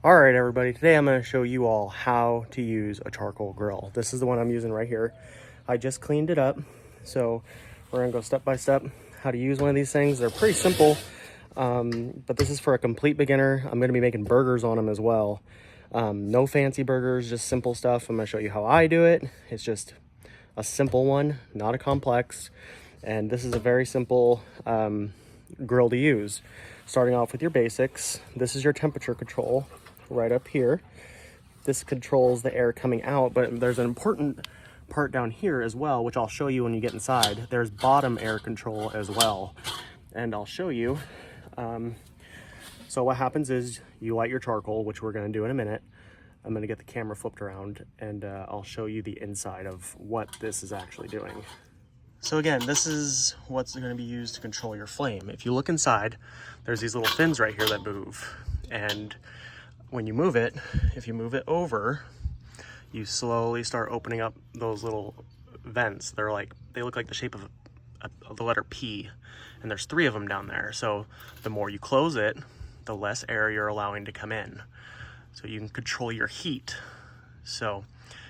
All right, everybody, today I'm going to show you all how to use a charcoal grill. This is the one I'm using right here. I just cleaned it up, so we're going to go step by step how to use one of these things. They're pretty simple, but this is for a complete beginner. I'm going to be making burgers on them as well. No fancy burgers, just simple stuff. I'm going to show you how I do it. It's just a simple one, not a complex, and this is a very simple grill to use. Starting off with your basics, this is your temperature control right up here. This controls the air coming out, but there's an important part down here as well, which I'll show you when you get inside. There's bottom air control as well, and I'll show you. So what happens is you light your charcoal, which we're going to do in a minute. I'm going to get the camera flipped around, and I'll show you the inside of what this is actually doing. So again, this is what's going to be used to control your flame. If you look inside, there's these little fins right here that move, and when you move it, if you move it over, you slowly start opening up those little vents. They look like the shape of the letter P, and there's 3 of them down there. So the more you close it, the less air you're allowing to come in. So you can control your heat. So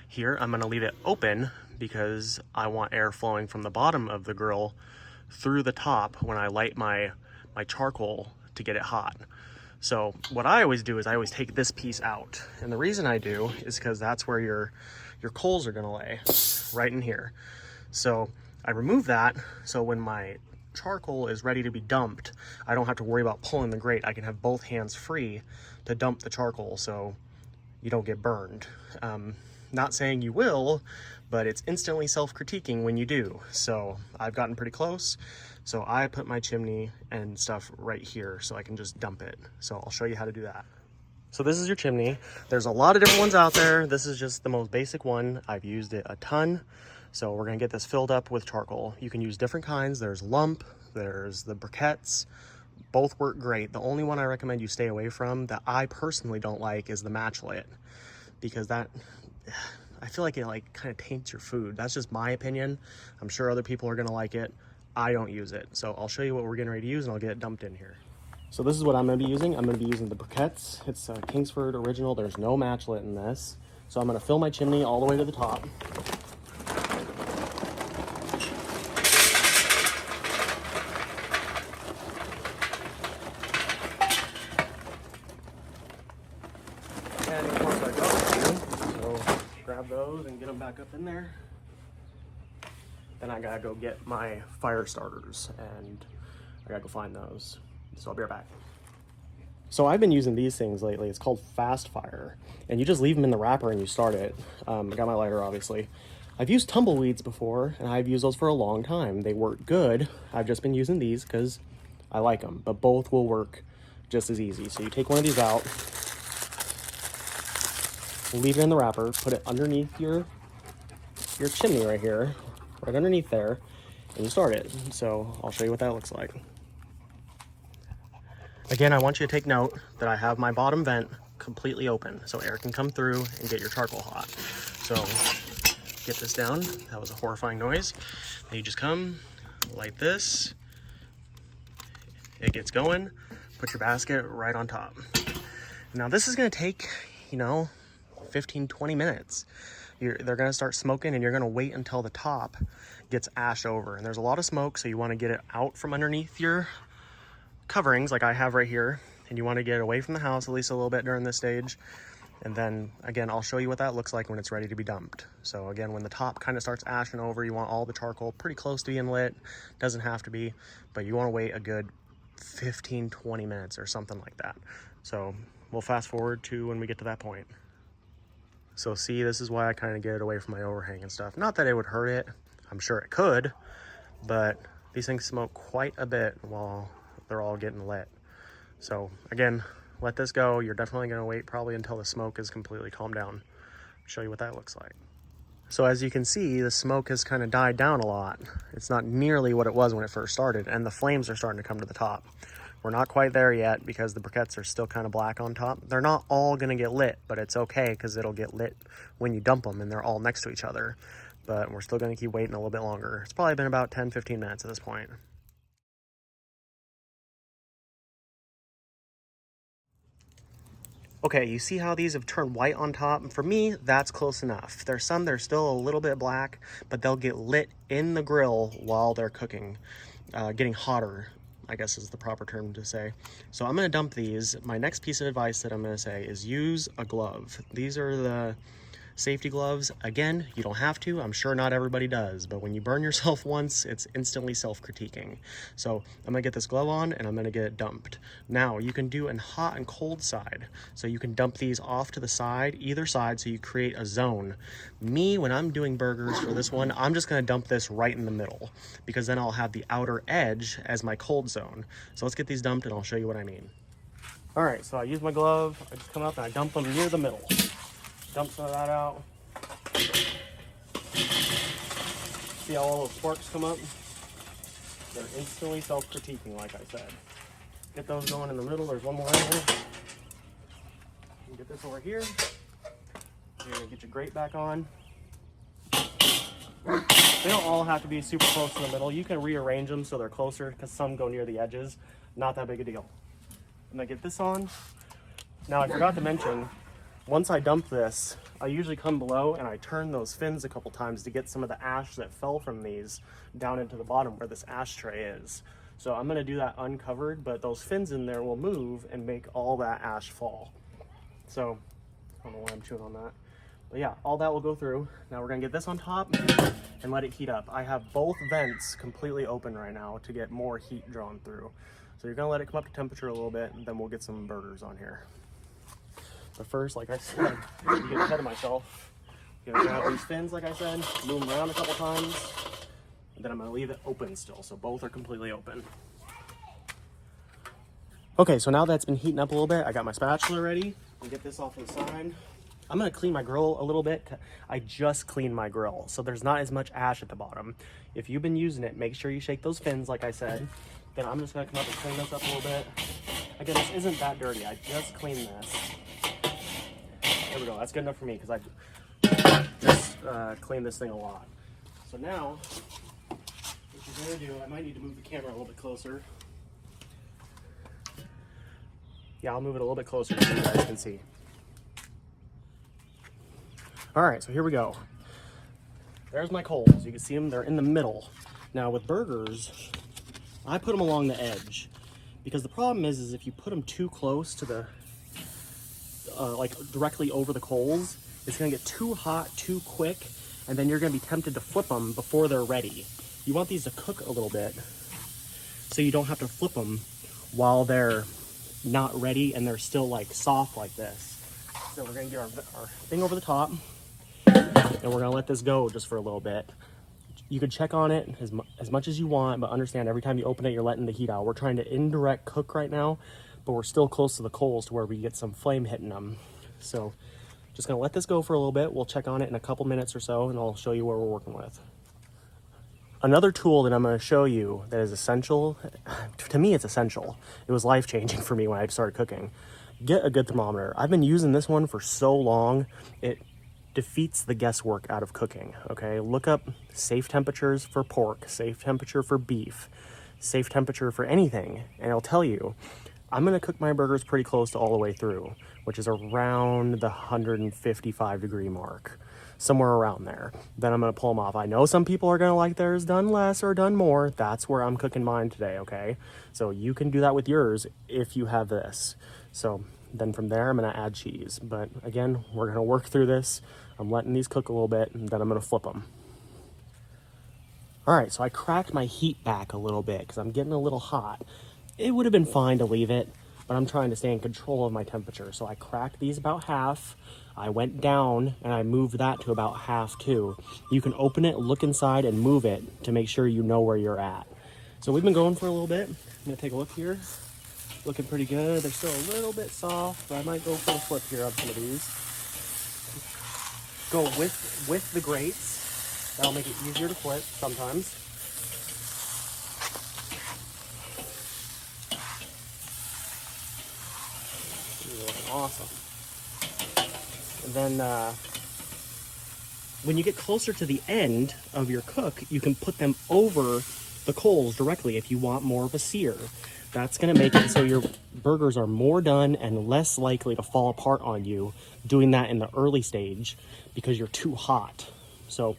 here I'm gonna leave it open because I want air flowing from the bottom of the grill through the top when I light my charcoal to get it hot. So what I always do is I always take this piece out. And the reason I do is because that's where your coals are gonna lay, right in here. So I remove that, so when my charcoal is ready to be dumped, I don't have to worry about pulling the grate. I can have both hands free to dump the charcoal so you don't get burned. Not saying you will, but it's instantly self-critiquing when you do. So I've gotten pretty close. So I put my chimney and stuff right here so I can just dump it. So I'll show you how to do that. So this is your chimney. There's a lot of different ones out there. This is just the most basic one. I've used it a ton. So we're gonna get this filled up with charcoal. You can use different kinds. There's lump, there's the briquettes. Both work great. The only one I recommend you stay away from that I personally don't like is the match lit, because I feel like it kind of taints your food. That's just my opinion. I'm sure other people are gonna like it. I don't use it. So I'll show you what we're getting ready to use and I'll get it dumped in here. So this is what I'm gonna be using. I'm gonna be using the briquettes. It's a Kingsford original. There's no match lit in this. So I'm gonna fill my chimney all the way to the top. And of course I got so grab those and get them back up in there. Then I gotta go get my fire starters and I gotta go find those. So I'll be right back. So I've been using these things lately. It's called Fast Fire, and you just leave them in the wrapper and you start it. I got my lighter, obviously. I've used tumbleweeds before, and I've used those for a long time. They work good. I've just been using these because I like them, but both will work just as easy. So you take one of these out, leave it in the wrapper, put it underneath your chimney right here, right underneath there, and you start it. So I'll show you what that looks like. Again, I want you to take note that I have my bottom vent completely open so air can come through and get your charcoal hot. So get this down. That was a horrifying noise. Then you just come, light this. It gets going. Put your basket right on top. Now this is gonna take, 15, 20 minutes. They're gonna start smoking and you're gonna wait until the top gets ash over. And there's a lot of smoke, so you wanna get it out from underneath your coverings like I have right here, and you want to get away from the house at least a little bit during this stage. And then again, I'll show you what that looks like when it's ready to be dumped. So again, when the top kind of starts ashing over, you want all the charcoal pretty close to being lit. Doesn't have to be, but you want to wait a good 15, 20 minutes or something like that. So we'll fast forward to when we get to that point. So see, this is why I kind of get it away from my overhang and stuff. Not that it would hurt it, I'm sure it could, but these things smoke quite a bit while they're all getting lit. So again, let this go. You're definitely going to wait probably until the smoke is completely calmed down. Show you what that looks like. So as you can see, the smoke has kind of died down a lot. It's not nearly what it was when it first started, and the flames are starting to come to the top. We're not quite there yet because the briquettes are still kind of black on top. They're not all going to get lit, but it's okay because it'll get lit when you dump them and they're all next to each other. But we're still going to keep waiting a little bit longer. It's probably been about 10, 15 minutes at this point. Okay, you see how these have turned white on top? And for me, that's close enough. There's some that are still a little bit black, but they'll get lit in the grill while they're cooking, getting hotter, I guess is the proper term to say. So I'm gonna dump these. My next piece of advice that I'm gonna say is use a glove. These are the safety gloves. Again, you don't have to. I'm sure not everybody does, but when you burn yourself once, it's instantly self-critiquing. So I'm gonna get this glove on and I'm gonna get it dumped. Now you can do a hot and cold side. So you can dump these off to the side, either side, so you create a zone. Me, when I'm doing burgers for this one, I'm just gonna dump this right in the middle because then I'll have the outer edge as my cold zone. So let's get these dumped and I'll show you what I mean. All right, so I use my glove, I just come up and I dump them near the middle. Dump some of that out. See how all those sparks come up? They're instantly self-critiquing, like I said. Get those going in the middle. There's one more in here. Get this over here. You're gonna get your grate back on. They don't all have to be super close to the middle. You can rearrange them so they're closer because some go near the edges. Not that big a deal. I'm gonna get this on. Now I forgot to mention, once I dump this, I usually come below and I turn those fins a couple times to get some of the ash that fell from these down into the bottom where this ashtray is. So I'm gonna do that uncovered, but those fins in there will move and make all that ash fall. So, I don't know why I'm chewing on that. But yeah, all that will go through. Now we're gonna get this on top and let it heat up. I have both vents completely open right now to get more heat drawn through. So you're gonna let it come up to temperature a little bit and then we'll get some burgers on here. But first, like I said, to get ahead of myself, I'm gonna grab these fins, like I said, move them around a couple times, and then I'm gonna leave it open still, so both are completely open. Okay, so now that's been heating up a little bit, I got my spatula ready. I'll get this off to the side. I'm gonna clean my grill a little bit. I just cleaned my grill, so there's not as much ash at the bottom. If you've been using it, make sure you shake those fins, like I said. Then I'm just gonna come up and clean this up a little bit. Again, this isn't that dirty, I just cleaned this. There we go, that's good enough for me because I just cleaned this thing a lot. So now, what you're gonna do, I might need to move the camera a little bit closer. Yeah, I'll move it a little bit closer so you guys can see. All right, so here we go. There's my coals. You can see them, they're in the middle. Now with burgers, I put them along the edge because the problem is if you put them too close to the like directly over the coals, it's gonna get too hot too quick and then you're gonna be tempted to flip them before they're ready. You want these to cook a little bit so you don't have to flip them while they're not ready and they're still like soft like this. So we're gonna get our thing over the top and we're gonna let this go just for a little bit. You can check on it as much as you want, but understand every time you open it, you're letting the heat out. We're trying to indirect cook right now, but we're still close to the coals to where we get some flame hitting them. So just gonna let this go for a little bit. We'll check on it in a couple minutes or so and I'll show you what we're working with. Another tool that I'm gonna show you that is essential, to me it's essential. It was life-changing for me when I started cooking. Get a good thermometer. I've been using this one for so long, it defeats the guesswork out of cooking, okay? Look up safe temperatures for pork, safe temperature for beef, safe temperature for anything, and it'll tell you. I'm gonna cook my burgers pretty close to all the way through, which is around the 155 degree mark, somewhere around there. Then I'm gonna pull them off. I know some people are gonna like theirs done less or done more. That's where I'm cooking mine today, okay? So you can do that with yours if you have this. So then from there, I'm gonna add cheese. But again, we're gonna work through this. I'm letting these cook a little bit and then I'm gonna flip them. All right, so I cracked my heat back a little bit because I'm getting a little hot. It would have been fine to leave it, but I'm trying to stay in control of my temperature. So I cracked these about half. I went down and I moved that to about half too. You can open it, look inside and move it to make sure you know where you're at. So we've been going for a little bit. I'm gonna take a look here. Looking pretty good. They're still a little bit soft, but I might go for a flip here on some of these. Go with the grates. That'll make it easier to flip sometimes. Awesome. And then when you get closer to the end of your cook, you can put them over the coals directly if you want more of a sear. That's gonna make it so your burgers are more done and less likely to fall apart on you doing that in the early stage because you're too hot. So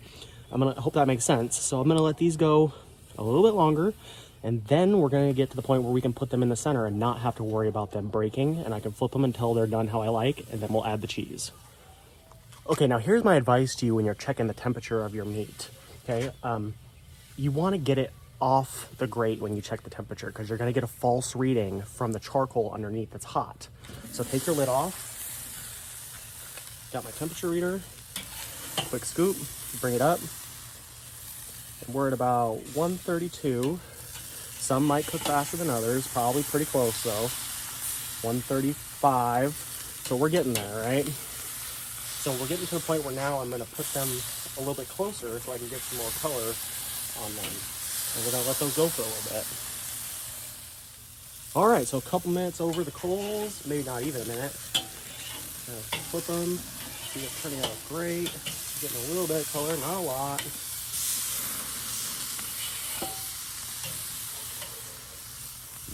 I'm gonna hope that makes sense. So I'm gonna let these go a little bit longer, and then we're gonna get to the point where we can put them in the center and not have to worry about them breaking, and I can flip them until they're done how I like, and then we'll add the cheese. Okay, now here's my advice to you when you're checking the temperature of your meat, okay? You wanna get it off the grate when you check the temperature because you're gonna get a false reading from the charcoal underneath that's hot. So take your lid off. Got my temperature reader, quick scoop, bring it up. And we're at about 132. Some might cook faster than others, probably pretty close though. 135, so we're getting there, right? So we're getting to the point where now I'm gonna put them a little bit closer so I can get some more color on them. And we're gonna let those go for a little bit. All right, so a couple minutes over the coals, maybe not even a minute. Flip them, see it's turning out great. Getting a little bit of color, not a lot.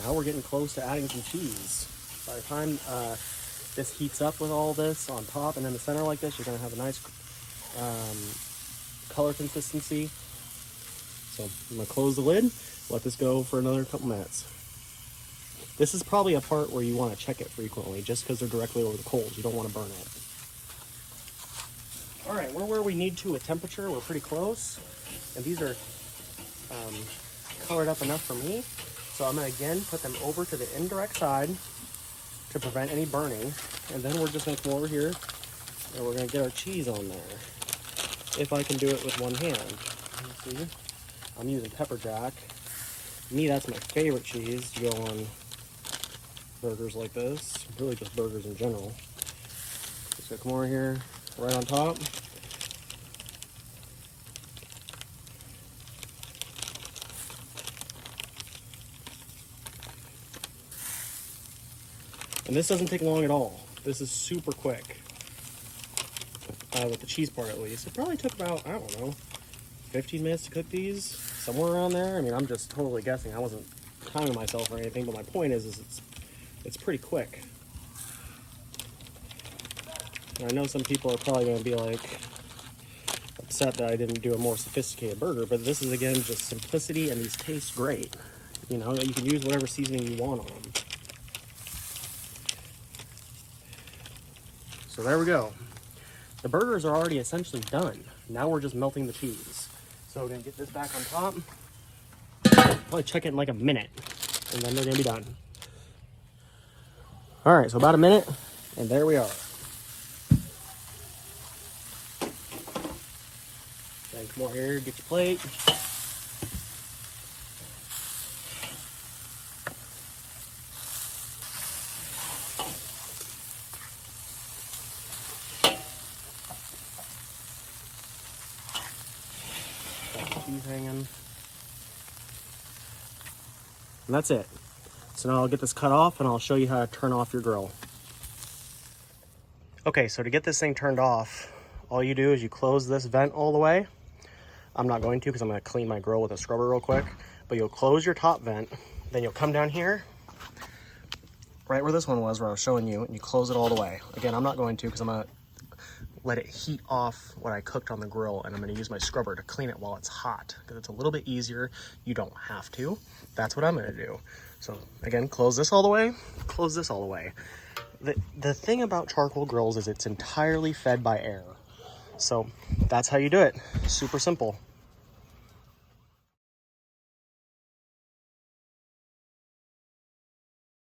Now we're getting close to adding some cheese. By the time this heats up with all this on top and in the center like this, you're gonna have a nice color consistency. So I'm gonna close the lid, let this go for another couple minutes. This is probably a part where you wanna check it frequently just because they're directly over the coals. You don't wanna burn it. All right, we're where we need to with temperature. We're pretty close. And these are colored up enough for me. So I'm gonna again put them over to the indirect side to prevent any burning. And then we're just gonna come over here and we're gonna get our cheese on there. If I can do it with one hand. Let's see. I'm using pepper jack. To me, that's my favorite cheese to go on burgers like this. Really just burgers in general. Just gonna come over here, right on top. And this doesn't take long at all. This is super quick. With the cheese part at least. It probably took about, I don't know, 15 minutes to cook these, somewhere around there. I mean, I'm just totally guessing. I wasn't timing myself or anything, but my point is it's pretty quick. And I know some people are probably going to be like upset that I didn't do a more sophisticated burger, but this is again just simplicity, and these taste great. You know, you can use whatever seasoning you want on them. So there we go. The burgers are already essentially done. Now we're just melting the cheese. So we're gonna get this back on top. Probably check it in like a minute, and then they're gonna be done. All right, so about a minute, and there we are. Then come over here, get your plate. Cheese hanging. And that's it. So now I'll get this cut off and I'll show you how to turn off your grill. Okay, so to get this thing turned off, all you do is you close this vent all the way. I'm not going to because I'm going to clean my grill with a scrubber real quick. But you'll close your top vent, then you'll come down here, right where this one was, where I was showing you, and you close it all the way. Again, I'm not going to because I'm going to let it heat off what I cooked on the grill, and I'm going to use my scrubber to clean it while it's hot because it's a little bit easier. You don't have to. That's what I'm going to do. So again, close this all the way, close this all the way. The thing about charcoal grills is it's entirely fed by air. So that's how you do it. Super simple.